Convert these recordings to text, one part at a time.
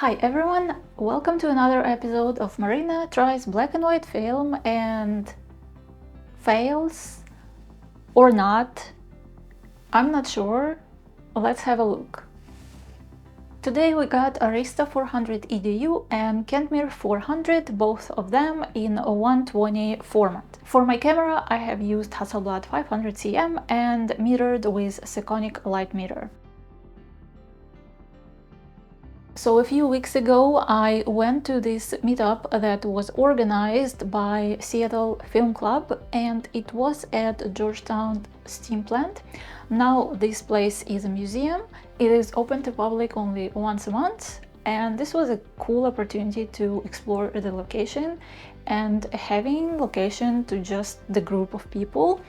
Hi everyone, welcome to another episode of Marina tries black and white film and fails or not. I'm not sure. Let's have a look. Today we got Arista 400 EDU and Kentmere 400, both of them in a 120 format. For my camera I have used Hasselblad 500cm and metered with Sekonic light meter. So a few weeks ago I went to this meetup that was organized by Seattle Film Club, and it was at Georgetown Steam Plant. Now this place is a museum. It is open to public only once a month, and this was a cool opportunity to explore the location and having location to just the group of people.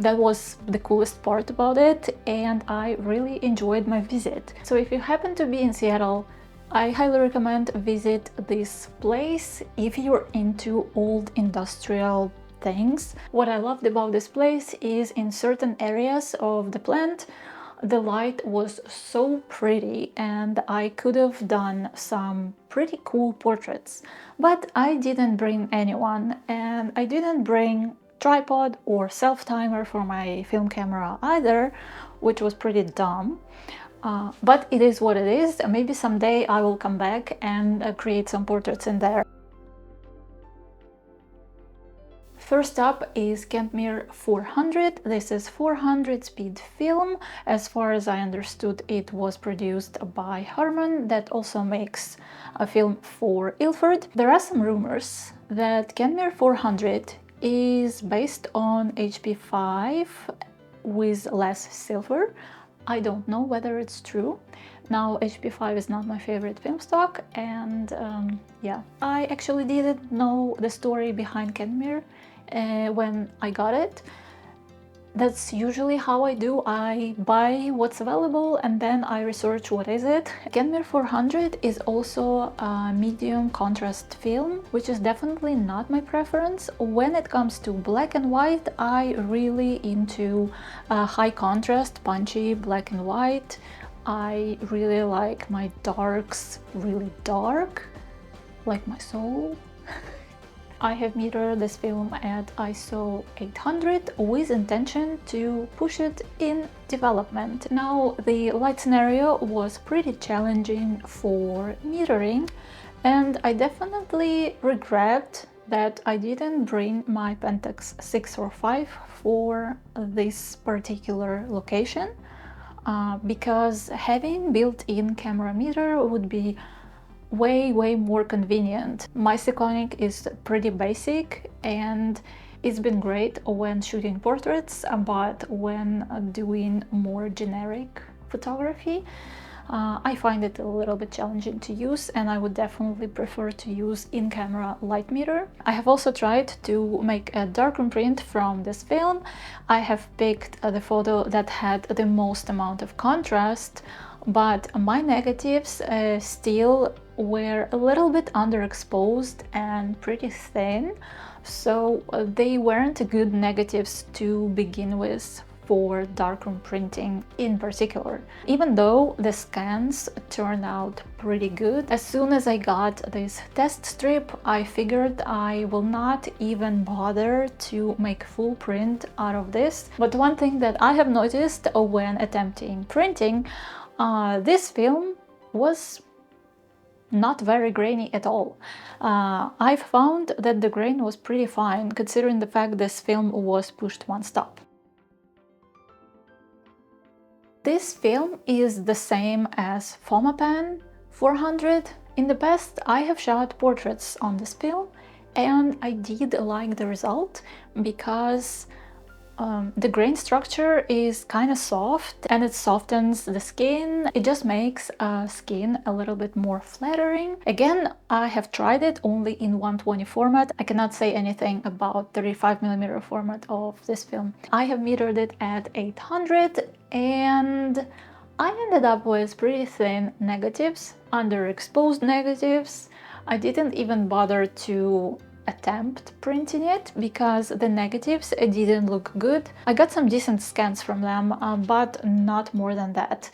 That was the coolest part about it, and I really enjoyed my visit. So if you happen to be in Seattle, I highly recommend visit this place if you're into old industrial things. What I loved about this place is in certain areas of the plant, the light was so pretty and I could have done some pretty cool portraits. But I didn't bring anyone, and I didn't bring tripod or self-timer for my film camera either, which was pretty dumb. But it is what it is. Maybe someday I will come back and create some portraits in there. First up is Kentmere 400. This is 400 speed film. As far as I understood, it was produced by Harman, that also makes a film for Ilford. There are some rumors that Kentmere 400 is based on HP5 with less silver. I don't know whether it's true. Now HP5 is not my favorite film stock, and yeah, I actually didn't know the story behind Kentmere when I got it. That's usually how I do. I buy what's available and then I research what is it. Kentmere 400 is also a medium contrast film, which is definitely not my preference. When it comes to black and white, I really into high contrast, punchy black and white. I really like my darks really dark, like my soul. I have metered this film at ISO 800 with intention to push it in development. Now, the light scenario was pretty challenging for metering, and I definitely regret that I didn't bring my Pentax 6 or 5 for this particular location, because having built-in camera meter would be way more convenient. My Sekonic is pretty basic and it's been great when shooting portraits, but when doing more generic photography, I find it a little bit challenging to use, and I would definitely prefer to use in-camera light meter. I have also tried to make a darkroom print from this film. I have picked the photo that had the most amount of contrast, but my negatives still were a little bit underexposed and pretty thin, so they weren't good negatives to begin with for darkroom printing in particular, even though the scans turned out pretty good. As soon as I got this test strip, I figured I will not even bother to make full print out of this. But one thing that I have noticed when attempting printing, this film was not very grainy at all. I've found that the grain was pretty fine, considering the fact this film was pushed one stop. This film is the same as Fomapan 400. In the past, I have shot portraits on this film, and I did like the result because the grain structure is kind of soft and it softens the skin. It just makes skin a little bit more flattering. Again, I have tried it only in 120 format. I cannot say anything about 35mm format of this film. I have metered it at 800 and I ended up with pretty thin negatives, underexposed negatives. I didn't even bother to attempt printing it because the negatives didn't look good. I got some decent scans from them, but not more than that.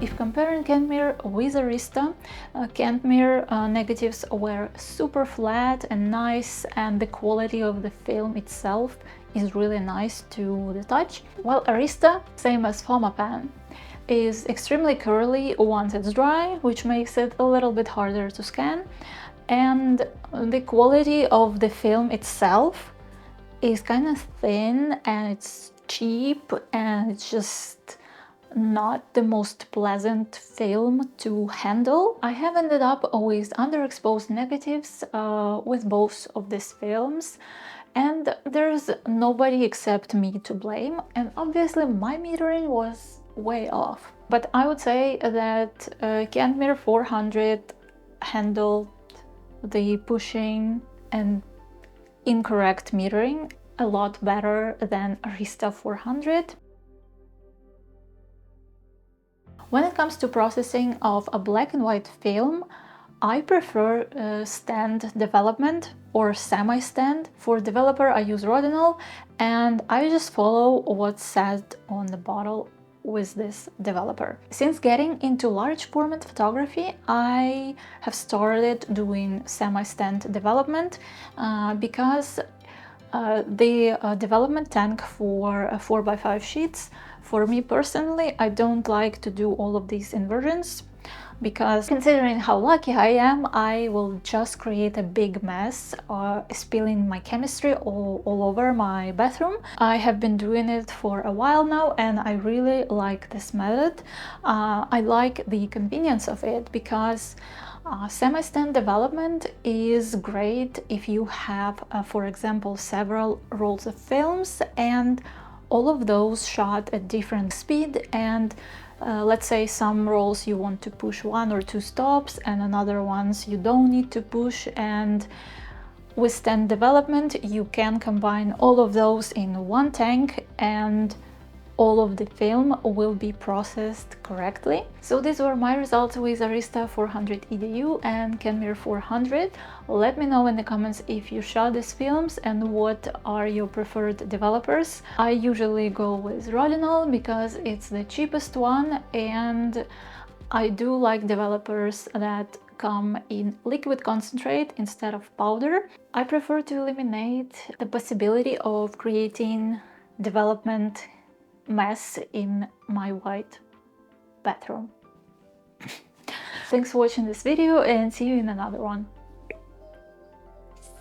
If comparing Kentmere with Arista, Kentmere negatives were super flat and nice, and the quality of the film itself is really nice to the touch, while Arista, same as Fomapan, is extremely curly once it's dry, which makes it a little bit harder to scan, and the quality of the film itself is kind of thin and it's cheap and it's just not the most pleasant film to handle. I have ended up with underexposed negatives with both of these films, and there's nobody except me to blame, and obviously my metering was way off. But I would say that Kentmere 400 handled the pushing and incorrect metering a lot better than Arista 400. When it comes to processing of a black and white film, I prefer stand development or semi-stand. For developer, I use Rodinal, and I just follow what's said on the bottle with this developer. Since getting into large format photography, I have started doing semi-stand development because the development tank for 4x5 sheets, for me personally, I don't like to do all of these inversions, because considering how lucky I am, I will just create a big mess, spilling my chemistry all over my bathroom. I have been doing it for a while now, and I really like this method. I like the convenience of it, because semi-stand development is great if you have, for example, several rolls of films and all of those shot at different speed, and let's say some rolls you want to push 1 or 2 stops and another ones you don't need to push, and with stand development you can combine all of those in one tank and all of the film will be processed correctly. So these were my results with Arista 400 EDU and Kentmere 400. Let me know in the comments if you shot these films and what are your preferred developers. I usually go with Rodinal because it's the cheapest one, and I do like developers that come in liquid concentrate instead of powder. I prefer to eliminate the possibility of creating development mess in my white bathroom. Thanks for watching this video, and see you in another one.